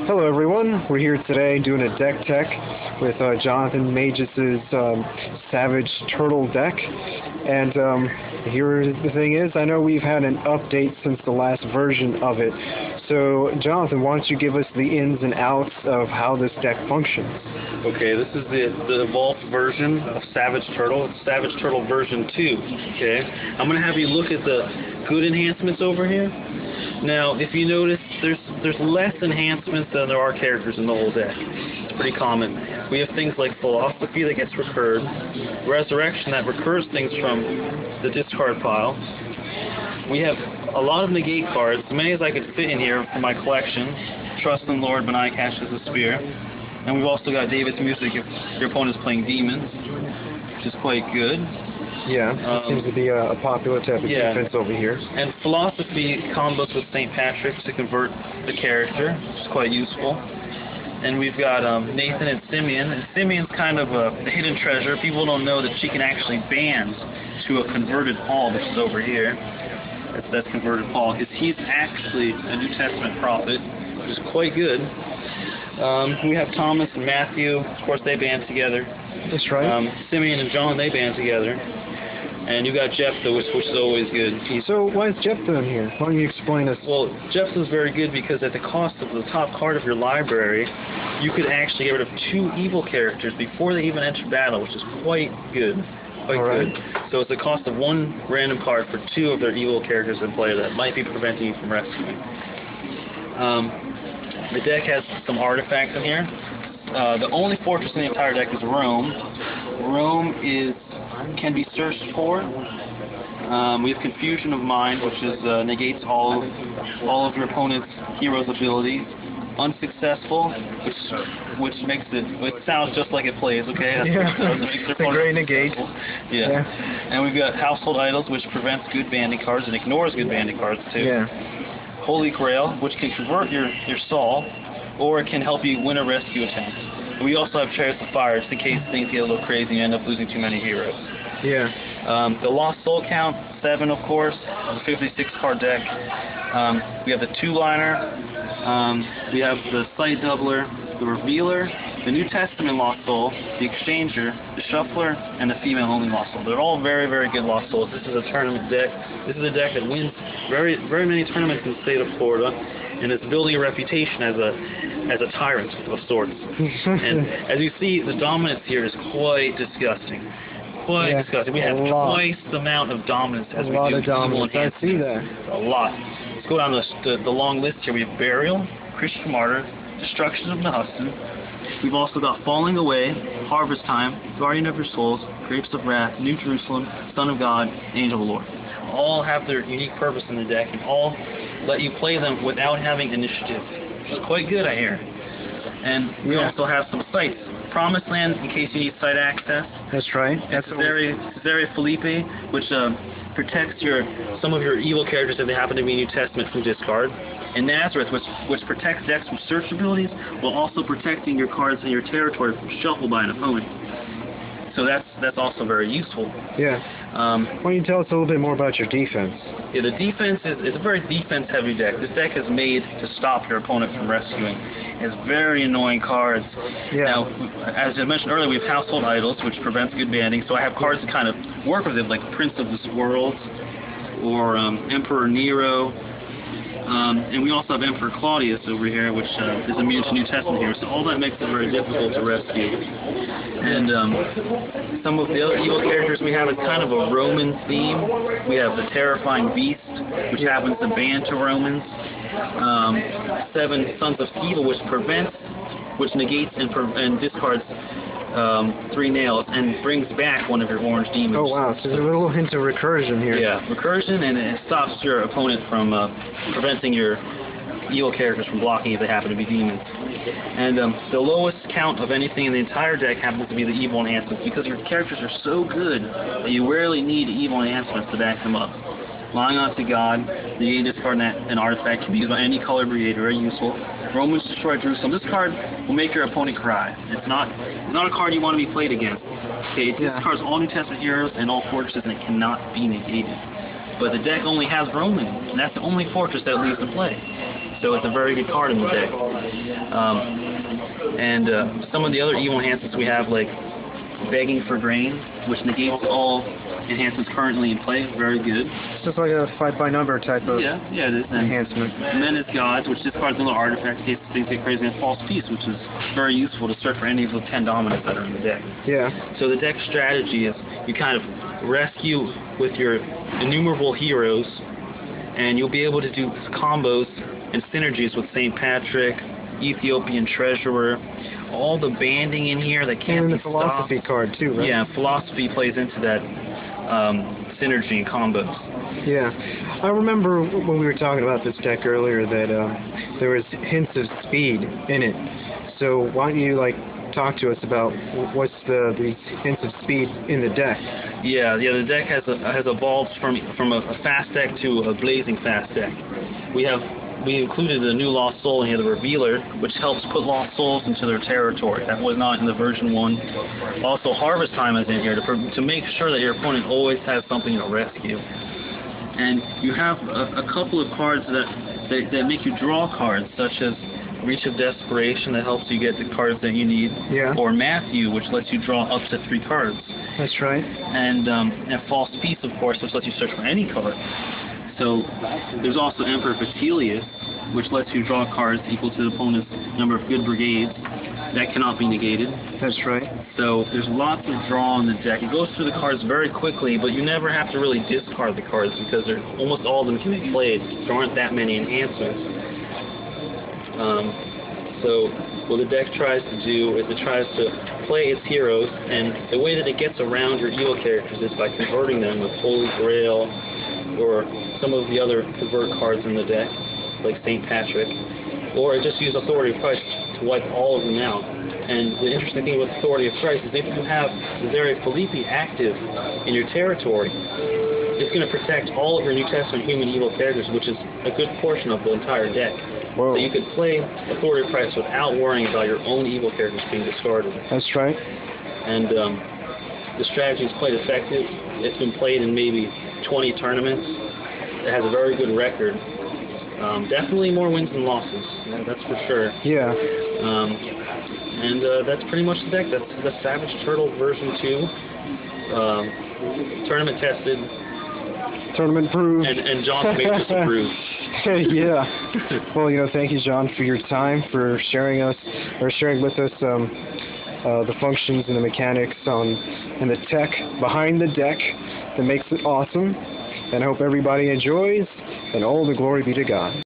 Hello everyone, we're here today doing a deck tech with Jonathan Mages' Savage Turtle deck, and here the thing is, I know we've had an update since the last version of it, so Jonathan, why don't you give us the ins and outs of how this deck functions? Okay, this is the evolved version of Savage Turtle. It's Savage Turtle version 2, okay? I'm going to have you look at the good enhancements over here. Now, if you notice, there's less enhancements than there are characters in the whole deck. It's pretty common. We have things like Philosophy that gets recurred, Resurrection that recurs things from the discard pile. We have a lot of negate cards, as many as I could fit in here for my collection. Trust in Lord, Benai Cashes the Spear. And we've also got David's Music if your opponent's playing Demons, which is quite good. Yeah, it seems to be a popular type of defense over here. And Philosophy combos with St. Patrick's to convert the character, which is quite useful. And we've got Nathan and Simeon. And Simeon's kind of a hidden treasure. People don't know that she can actually band to a converted Paul, which is over here. That's converted Paul, because he's actually a New Testament prophet, which is quite good. We have Thomas and Matthew. Of course, they band together. That's right. Simeon and John, they band together. And you got Jephthah, which is always good. So why is Jephthah in here? Why don't you explain us? Well, Jephthah's very good because at the cost of the top card of your library, you could actually get rid of 2 evil characters before they even enter battle, which is quite good. Quite good. So it's the cost of 1 random card for 2 of their evil characters in play that might be preventing you from rescuing. The deck has some artifacts in here. The only fortress in the entire deck is Rome. Rome can be searched for. We have Confusion of Mind, which negates all of your opponent's hero's abilities. Unsuccessful, which makes it sounds just like it plays. Okay, it's a great negate. Yeah. And we've got Household Idols, which prevents good banding cards and ignores good banding cards too. Yeah. Holy Grail, which can convert your Saul, or it can help you win a rescue attempt. And we also have Chariots of Fire, just in case things get a little crazy and you end up losing too many heroes. Yeah. The Lost Soul count, 7 of course, a 56 card deck. We have the 2-liner, we have the Sight Doubler, the Revealer, the New Testament Lost Soul, the Exchanger, the Shuffler, and the Female-only Lost Soul. They're all very, very good Lost Souls. This is a tournament deck. This is a deck that wins very, very many tournaments in the state of Florida, and it's building a reputation as a tyrant of sorts. And as you see, the dominance here is quite disgusting. Quite disgusting. We have twice the amount of dominance as we do evil enhancement. I see that. A lot. Let's go down the long list here. We have Burial, Christian Martyr, Destruction of Nahustan. We've also got Falling Away, Harvest Time, Guardian of Your Souls, Grapes of Wrath, New Jerusalem, Son of God, Angel of the Lord. All have their unique purpose in the deck, and all let you play them without having initiative, which is quite good, I hear. And we also have some sites. Promised Land, in case you need site access. That's right. That's very Felipe, which protects some of your evil characters if they happen to be New Testament from discard. And Nazareth, which protects decks from search abilities, while also protecting your cards in your territory from shuffle by an opponent. So that's also very useful. Yeah. Why don't you tell us a little bit more about your defense? Yeah, the defense is a very defense-heavy deck. This deck is made to stop your opponent from rescuing. It has very annoying cards. Yeah. Now, as I mentioned earlier, we have Household Idols, which prevents good banding. So I have cards that kind of work with it, like Prince of the Swirls or Emperor Nero. And we also have Emperor Claudius over here, which is immune to New Testament heroes. So all that makes it very difficult to rescue. And some of the other evil characters we have is kind of a Roman theme. We have the Terrifying Beast, which happens to band to Romans. 7 Sons of Evil, which negates and discards 3 nails and brings back one of your orange demons. Oh wow, so there's a little hint of recursion here. Yeah, recursion, and it stops your opponent from preventing your evil characters from blocking if they happen to be demons. And the lowest count of anything in the entire deck happens to be the evil enhancements, because your characters are so good that you rarely need evil enhancements to back them up. Lying on to God, the discard an artifact can be used by any color brigade, very useful. Romans destroy Jerusalem. This card will make your opponent cry. It's not a card you want to be played against. Okay, it discards all New Testament heroes and all fortresses, and it cannot be negated. But the deck only has Romans, and that's the only fortress that leaves to play. So it's a very good card in the deck. Some of the other evil enhancements we have, like Begging for Grain, which negates all enhancements currently in play. Very good. It's just like a fight by number type of Yeah, it is. And enhancement. Menace Gods, which discards another artifact in case things get crazy, and False Peace, which is very useful to search for any of the 10 dominants that are in the deck. Yeah. So the deck strategy is you kind of rescue with your innumerable heroes, and you'll be able to do combos and synergies with St. Patrick, Ethiopian Treasurer, all the banding in here that can't And be the philosophy stopped. card too, right? Yeah, philosophy plays into that synergy and combos. Yeah. I remember when we were talking about this deck earlier that there was hints of speed in it. So why don't you talk to us about what's these hints of speed in the deck? Yeah. The deck has evolved from a fast deck to a blazing fast deck. We included a new Lost Soul in here, the Revealer, which helps put Lost Souls into their territory. That was not in the version 1. Also, Harvest Time is in here to make sure that your opponent always has something to rescue. And you have a couple of cards that make you draw cards, such as Reach of Desperation, that helps you get the cards that you need, Yeah. or Matthew, which lets you draw up to 3 cards. That's right. And False Peace, of course, which lets you search for any card. So there's also Emperor Vitellius, which lets you draw cards equal to the opponent's number of good brigades. That cannot be negated. That's right. So there's lots of draw in the deck. It goes through the cards very quickly, but you never have to really discard the cards because almost all of them can be played. There aren't that many enhancements. So what the deck tries to do is it tries to play its heroes, and the way that it gets around your evil characters is by converting them with Holy Grail or some of the other convert cards in the deck, like St. Patrick, or it just uses Authority of Christ to wipe all of them out. And the interesting thing with Authority of Christ is if you have Zere Philippi active in your territory, it's going to protect all of your New Testament human evil characters, which is a good portion of the entire deck. Whoa. So you could play Authority of Christ without worrying about your own evil characters being discarded. That's right. And the strategy is quite effective. It's been played in maybe 20 tournaments. It has a very good record. Definitely more wins than losses, that's for sure. Yeah. And that's pretty much the deck. That's the Savage Turtle version 2. Tournament tested. Tournament proved. And John Mages approved. Yeah. Well, thank you, John, for your time, for sharing with us the functions and the mechanics and the tech behind the deck that makes it awesome. And I hope everybody enjoys, and all the glory be to God.